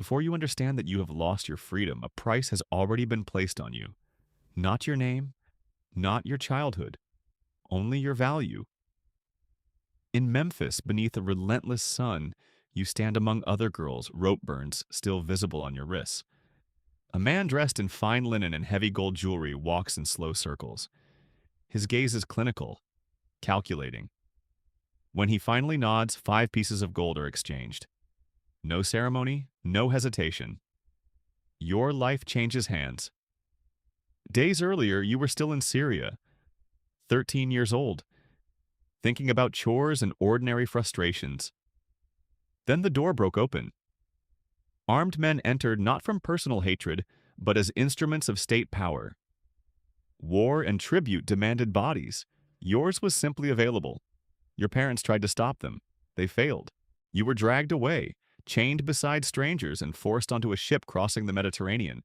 Before you understand that you have lost your freedom, a price has already been placed on you. Not your name, not your childhood, only your value. In Memphis, beneath a relentless sun, you stand among other girls, rope burns still visible on your wrists. A man dressed in fine linen and heavy gold jewelry walks in slow circles. His gaze is clinical, calculating. When he finally nods, 5 pieces of gold are exchanged. No ceremony, no hesitation. Your life changes hands. Days earlier, you were still in Syria, 13 years old, thinking about chores and ordinary frustrations. Then the door broke open. Armed men entered not from personal hatred, but as instruments of state power. War and tribute demanded bodies. Yours was simply available. Your parents tried to stop them. They failed. You were dragged away, chained beside strangers, and forced onto a ship crossing the Mediterranean.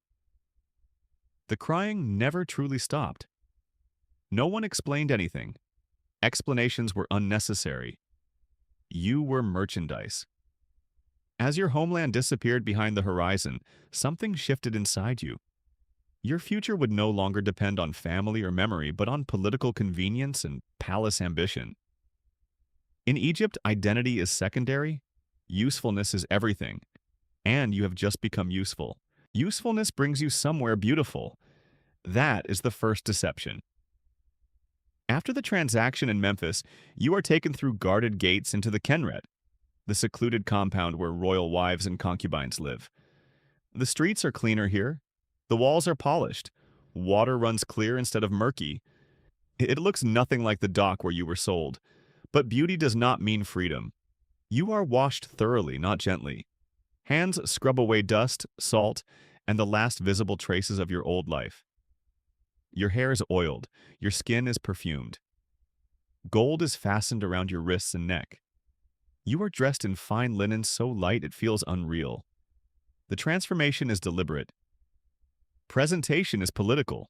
The crying never truly stopped. No one explained anything. Explanations were unnecessary. You were merchandise. As your homeland disappeared behind the horizon, something shifted inside you. Your future would no longer depend on family or memory, but on political convenience and palace ambition. In Egypt, identity is secondary, usefulness is everything, and you have just become useful. Usefulness brings you somewhere beautiful. That is the first deception. After the transaction in Memphis, you are taken through guarded gates into the Kenret, the secluded compound where royal wives and concubines live. The streets are cleaner here. The walls are polished. Water runs clear instead of murky. It looks nothing like the dock where you were sold. But beauty does not mean freedom. You are washed thoroughly, not gently. Hands scrub away dust, salt, and the last visible traces of your old life. Your hair is oiled. Your skin is perfumed. Gold is fastened around your wrists and neck. You are dressed in fine linen so light it feels unreal. The transformation is deliberate. Presentation is political.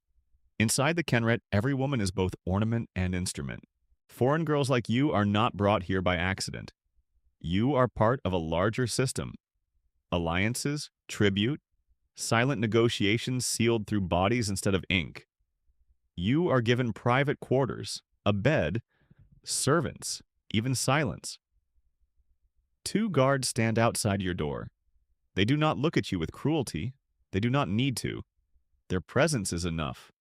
Inside the Kenret, every woman is both ornament and instrument. Foreign girls like you are not brought here by accident. You are part of a larger system. Alliances, tribute, silent negotiations sealed through bodies instead of ink. You are given private quarters, a bed, servants, even silence. 2 guards stand outside your door. They do not look at you with cruelty. They do not need to. Their presence is enough.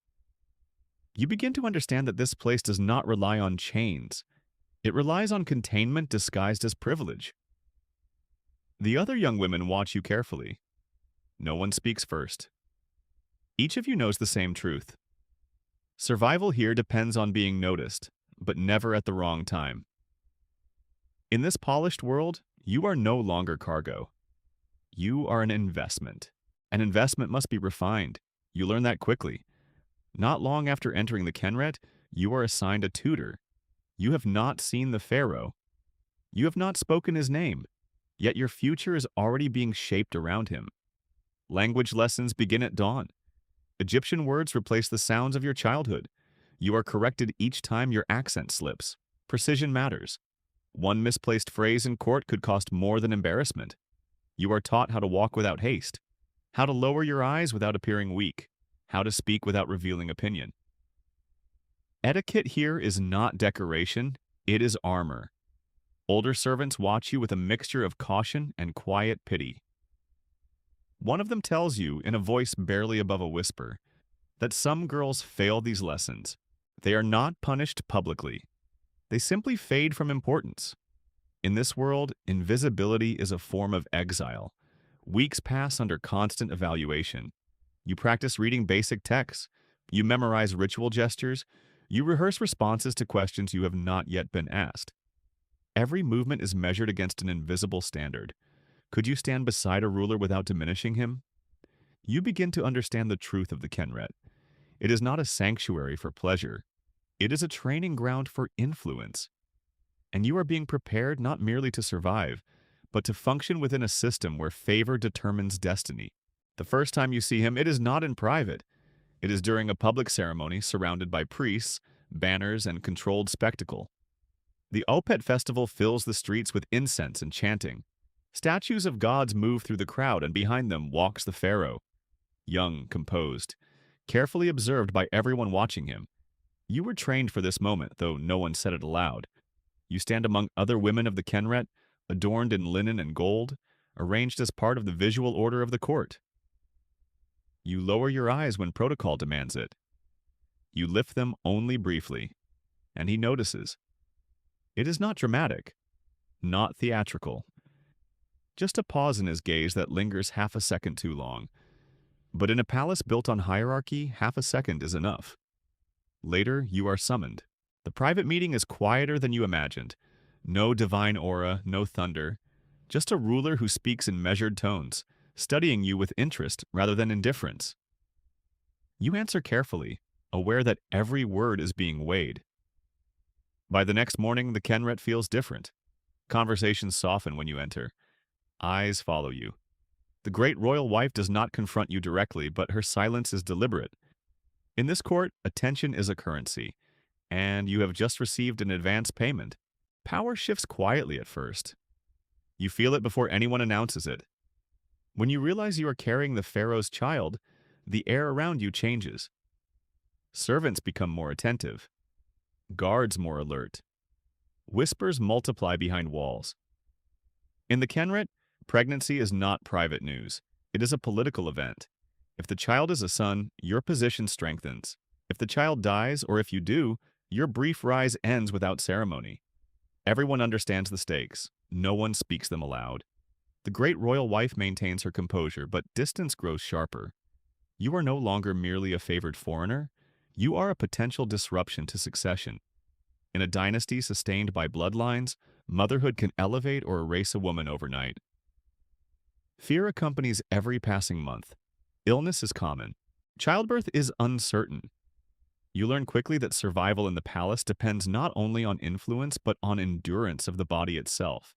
You begin to understand that this place does not rely on chains. It relies on containment disguised as privilege. The other young women watch you carefully. No one speaks first. Each of you knows the same truth. Survival here depends on being noticed, but never at the wrong time. In this polished world, you are no longer cargo. You are an investment. An investment must be refined. You learn that quickly. Not long after entering the Kenret, you are assigned a tutor. You have not seen the Pharaoh. You have not spoken his name, yet your future is already being shaped around him. Language lessons begin at dawn. Egyptian words replace the sounds of your childhood. You are corrected each time your accent slips. Precision matters. One misplaced phrase in court could cost more than embarrassment. You are taught how to walk without haste, how to lower your eyes without appearing weak, how to speak without revealing opinion. Etiquette here is not decoration, it is armor. Older servants watch you with a mixture of caution and quiet pity. One of them tells you, in a voice barely above a whisper, that some girls fail these lessons. They are not punished publicly. They simply fade from importance. In this world, invisibility is a form of exile. Weeks pass under constant evaluation. You practice reading basic texts. You memorize ritual gestures. You rehearse responses to questions you have not yet been asked. Every movement is measured against an invisible standard. Could you stand beside a ruler without diminishing him? You begin to understand the truth of the Kenret. It is not a sanctuary for pleasure. It is a training ground for influence. And you are being prepared not merely to survive, but to function within a system where favor determines destiny. The first time you see him, it is not in private. It is during a public ceremony surrounded by priests, banners, and controlled spectacle. The Opet festival fills the streets with incense and chanting. Statues of gods move through the crowd, and behind them walks the pharaoh, young, composed, carefully observed by everyone watching him. You were trained for this moment, though no one said it aloud. You stand among other women of the Kenret, adorned in linen and gold, arranged as part of the visual order of the court. You lower your eyes when protocol demands it. You lift them only briefly, and he notices. It is not dramatic, not theatrical. Just a pause in his gaze that lingers half a second too long. But in a palace built on hierarchy, half a second is enough. Later, you are summoned. The private meeting is quieter than you imagined. No divine aura, no thunder. Just a ruler who speaks in measured tones, studying you with interest rather than indifference. You answer carefully, aware that every word is being weighed. By the next morning, the Kenret feels different. Conversations soften when you enter. Eyes follow you. The great royal wife does not confront you directly, but her silence is deliberate. In this court, attention is a currency, and you have just received an advance payment. Power shifts quietly at first. You feel it before anyone announces it. When you realize you are carrying the pharaoh's child, the air around you changes. Servants become more attentive. Guards more alert. Whispers multiply behind walls. In the Kenret, pregnancy is not private news. It is a political event. If the child is a son, your position strengthens. If the child dies, or if you do, your brief rise ends without ceremony. Everyone understands the stakes. No one speaks them aloud. The great royal wife maintains her composure, but distance grows sharper. You are no longer merely a favored foreigner. You are a potential disruption to succession. In a dynasty sustained by bloodlines, motherhood can elevate or erase a woman overnight. Fear accompanies every passing month. Illness is common. Childbirth is uncertain. You learn quickly that survival in the palace depends not only on influence but on endurance of the body itself.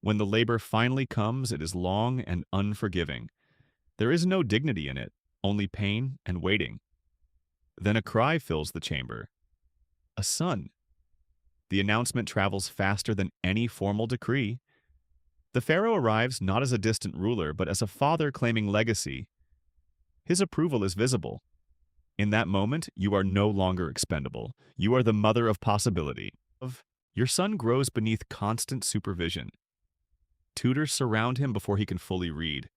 When the labor finally comes, it is long and unforgiving. There is no dignity in it, only pain and waiting. Then a cry fills the chamber. A son. The announcement travels faster than any formal decree. The pharaoh arrives not as a distant ruler, but as a father claiming legacy. His approval is visible. In that moment, you are no longer expendable. You are the mother of possibility. Your son grows beneath constant supervision. Tutors surround him before he can fully read.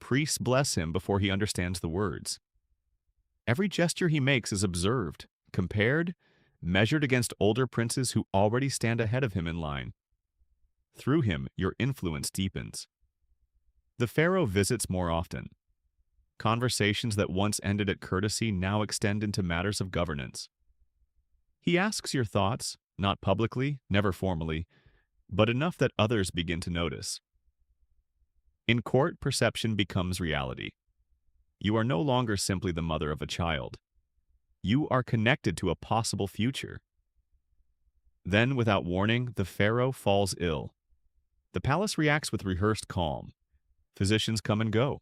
Priests bless him before he understands the words. Every gesture he makes is observed, compared, measured against older princes who already stand ahead of him in line. Through him, your influence deepens. The pharaoh visits more often. Conversations that once ended at courtesy now extend into matters of governance. He asks your thoughts, not publicly, never formally, but enough that others begin to notice. In court, perception becomes reality. You are no longer simply the mother of a child. You are connected to a possible future. Then, without warning, the pharaoh falls ill. The palace reacts with rehearsed calm. Physicians come and go.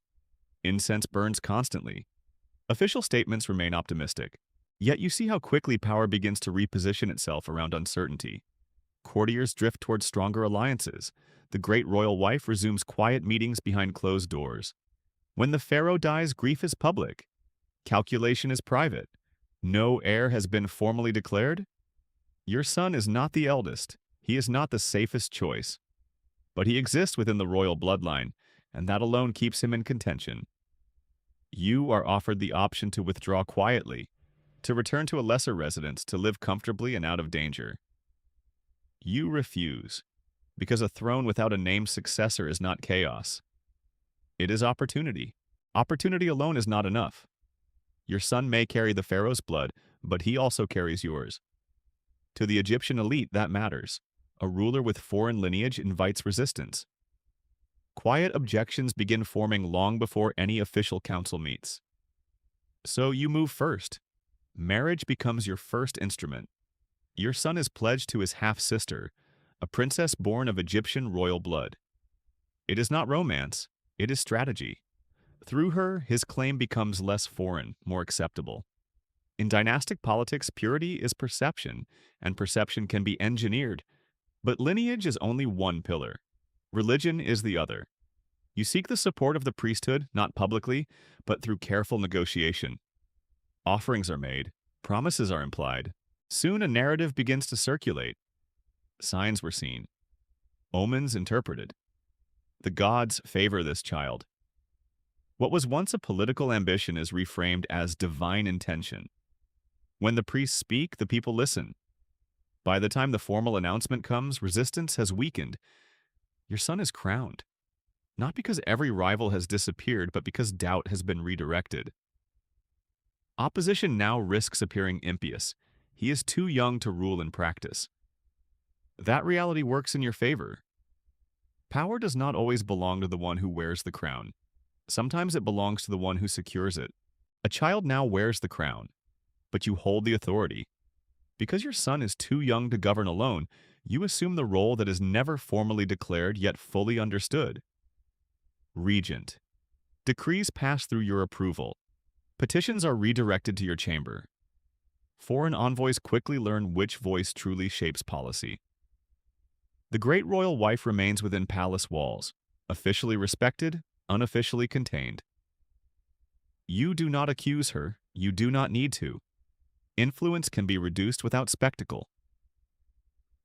Incense burns constantly. Official statements remain optimistic. Yet you see how quickly power begins to reposition itself around uncertainty. Courtiers drift towards stronger alliances. The great royal wife resumes quiet meetings behind closed doors. When the pharaoh dies, grief is public. Calculation is private. No heir has been formally declared. Your son is not the eldest. He is not the safest choice. But he exists within the royal bloodline, and that alone keeps him in contention. You are offered the option to withdraw quietly, to return to a lesser residence, to live comfortably and out of danger. You refuse, because a throne without a named successor is not chaos. It is opportunity. Opportunity alone is not enough. Your son may carry the pharaoh's blood, but he also carries yours. To the Egyptian elite, that matters. A ruler with foreign lineage invites resistance. Quiet objections begin forming long before any official council meets. So you move first. Marriage becomes your first instrument. Your son is pledged to his half-sister, a princess born of Egyptian royal blood. It is not romance, it is strategy. Through her, his claim becomes less foreign, more acceptable. In dynastic politics, purity is perception, and perception can be engineered. But lineage is only one pillar. Religion is the other. You seek the support of the priesthood, not publicly, but through careful negotiation. Offerings are made, promises are implied. Soon a narrative begins to circulate. Signs were seen, omens interpreted. The gods favor this child. What was once a political ambition is reframed as divine intention. When the priests speak, the people listen. By the time the formal announcement comes, resistance has weakened. Your son is crowned. Not because every rival has disappeared, but because doubt has been redirected. Opposition now risks appearing impious. He is too young to rule in practice. That reality works in your favor. Power does not always belong to the one who wears the crown. Sometimes it belongs to the one who secures it. A child now wears the crown, but you hold the authority. Because your son is too young to govern alone, you assume the role that is never formally declared yet fully understood. Regent. Decrees pass through your approval. Petitions are redirected to your chamber. Foreign envoys quickly learn which voice truly shapes policy. The great royal wife remains within palace walls, officially respected, unofficially contained. You do not accuse her, you do not need to. Influence can be reduced without spectacle.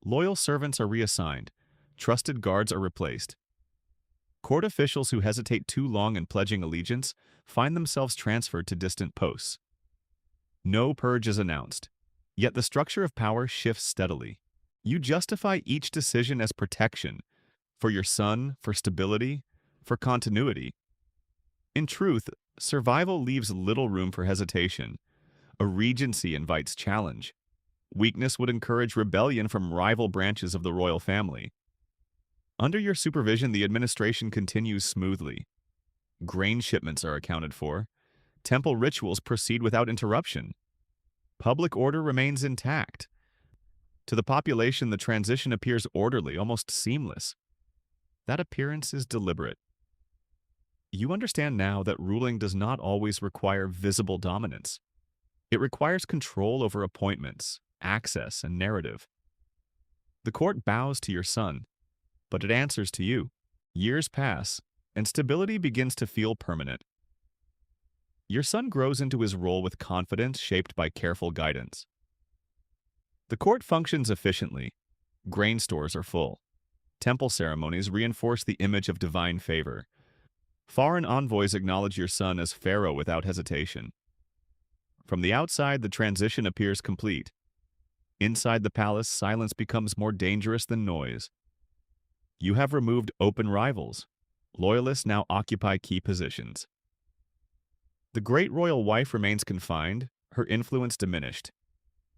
Loyal servants are reassigned, trusted guards are replaced. Court officials who hesitate too long in pledging allegiance find themselves transferred to distant posts. No purge is announced, yet the structure of power shifts steadily. You justify each decision as protection, for your son, for stability, for continuity. In truth, survival leaves little room for hesitation. A regency invites challenge. Weakness would encourage rebellion from rival branches of the royal family. Under your supervision, the administration continues smoothly. Grain shipments are accounted for. Temple rituals proceed without interruption. Public order remains intact. To the population, the transition appears orderly, almost seamless. That appearance is deliberate. You understand now that ruling does not always require visible dominance. It requires control over appointments, access, and narrative. The court bows to your son, but it answers to you. Years pass, and stability begins to feel permanent. Your son grows into his role with confidence shaped by careful guidance. The court functions efficiently. Grain stores are full. Temple ceremonies reinforce the image of divine favor. Foreign envoys acknowledge your son as Pharaoh without hesitation. From the outside, the transition appears complete. Inside the palace, silence becomes more dangerous than noise. You have removed open rivals. Loyalists now occupy key positions. The great royal wife remains confined, her influence diminished.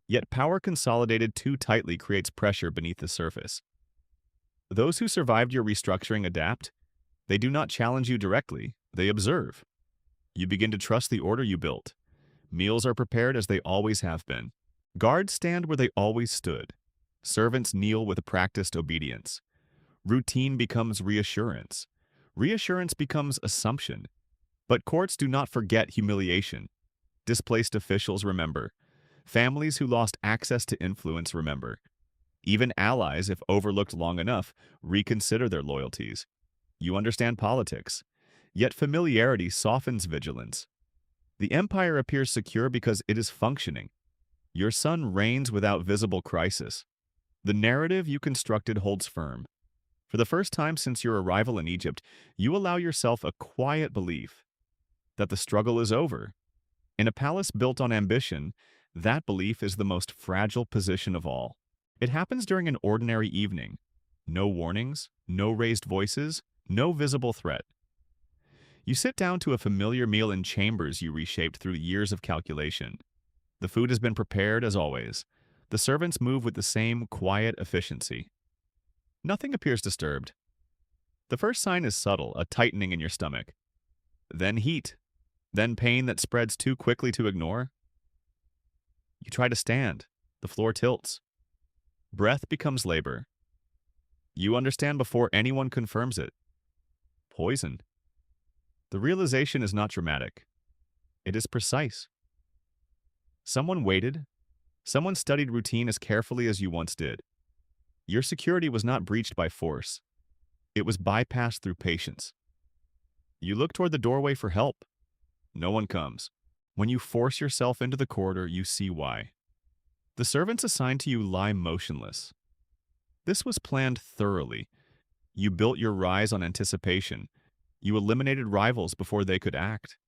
Yet power consolidated too tightly creates pressure beneath the surface. Those who survived your restructuring adapt. They do not challenge you directly, they observe. You begin to trust the order you built. Meals are prepared as they always have been. Guards stand where they always stood. Servants kneel with practiced obedience. Routine becomes reassurance. Reassurance becomes assumption. But courts do not forget humiliation. Displaced officials remember. Families who lost access to influence remember. Even allies, if overlooked long enough, reconsider their loyalties. You understand politics. Yet familiarity softens vigilance. The empire appears secure because it is functioning. Your son reigns without visible crisis. The narrative you constructed holds firm. For the first time since your arrival in Egypt, you allow yourself a quiet belief that the struggle is over. In a palace built on ambition, that belief is the most fragile position of all. It happens during an ordinary evening. No warnings, no raised voices, no visible threat. You sit down to a familiar meal in chambers you reshaped through years of calculation. The food has been prepared as always. The servants move with the same quiet efficiency. Nothing appears disturbed. The first sign is subtle, a tightening in your stomach. Then heat. Then pain that spreads too quickly to ignore. You try to stand. The floor tilts. Breath becomes labor. You understand before anyone confirms it. Poison. The realization is not dramatic. It is precise. Someone waited. Someone studied routine as carefully as you once did. Your security was not breached by force. It was bypassed through patience. You look toward the doorway for help. No one comes. When you force yourself into the corridor, you see why. The servants assigned to you lie motionless. This was planned thoroughly. You built your rise on anticipation. You eliminated rivals before they could act.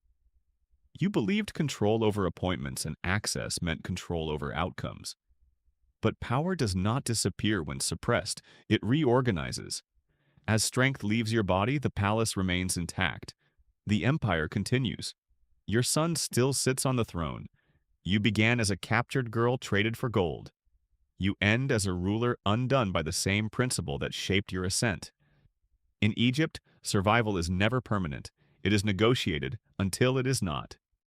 You believed control over appointments and access meant control over outcomes. But power does not disappear when suppressed. It reorganizes. As strength leaves your body, the palace remains intact. The empire continues. Your son still sits on the throne. You began as a captured girl traded for gold. You end as a ruler undone by the same principle that shaped your ascent. In Egypt, survival is never permanent. It is negotiated until it is not.